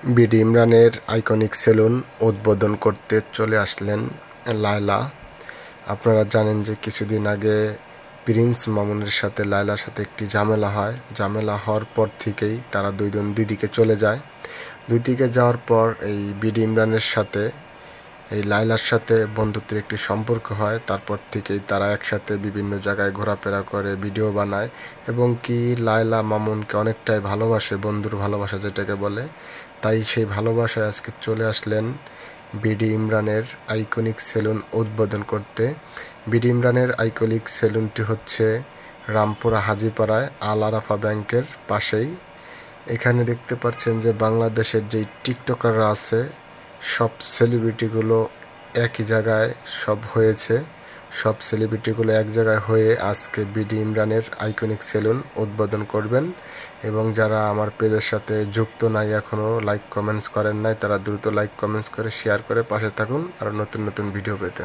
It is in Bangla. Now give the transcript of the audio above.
বিডি ইমরানের আইকনিক সেলুন উদ্বোধন করতে চলে আসলেন লায়লা। আপনারা জানেন যে কিছুদিন আগে প্রিন্স মামুনের সাথে লায়লার সাথে একটি ঝামেলা হয়। ঝামেলা হওয়ার পর থেকেই তারা দুইজন দিদিকে চলে যায়। দিদিকে যাওয়ার পর এই বিডি ইমরানের সাথে এই লায়লার সাথে বন্ধুত্বের একটি সম্পর্ক হয়। তারপর থেকেই তারা একসাথে বিভিন্ন জায়গায় ঘোরাফেরা করে, ভিডিও বানায় এবং কি লায়লা মামুনকে অনেকটাই ভালোবাসে, বন্ধুর ভালোবাসা যেটাকে বলে। তাই সেই ভালোবাসায় আজকে চলে আসলেন বিডি ইমরানের আইকনিক সেলুন উদ্বোধন করতে। বিডি ইমরানের আইকনিক সেলুনটি হচ্ছে রামপুরা হাজিপাড়ায় আল আরাফা ব্যাংকের পাশেই। এখানে দেখতে পাচ্ছেন যে বাংলাদেশের যেই টিকটকাররা আছে সব সেলিব্রিটিগুলো একই জায়গায় সব হয়েছে। সব সেলিব্রিটিগুলো এক জায়গায় হয়ে আজকে বিডি ইমরানের আইকনিক সেলুন উদ্বোধন করবেন। এবং যারা আমার পেজের সাথে যুক্ত নাই, এখনও লাইক কমেন্টস করেন নাই, তারা দ্রুত লাইক কমেন্টস করে শেয়ার করে পাশে থাকুন আরও নতুন নতুন ভিডিও পেতে।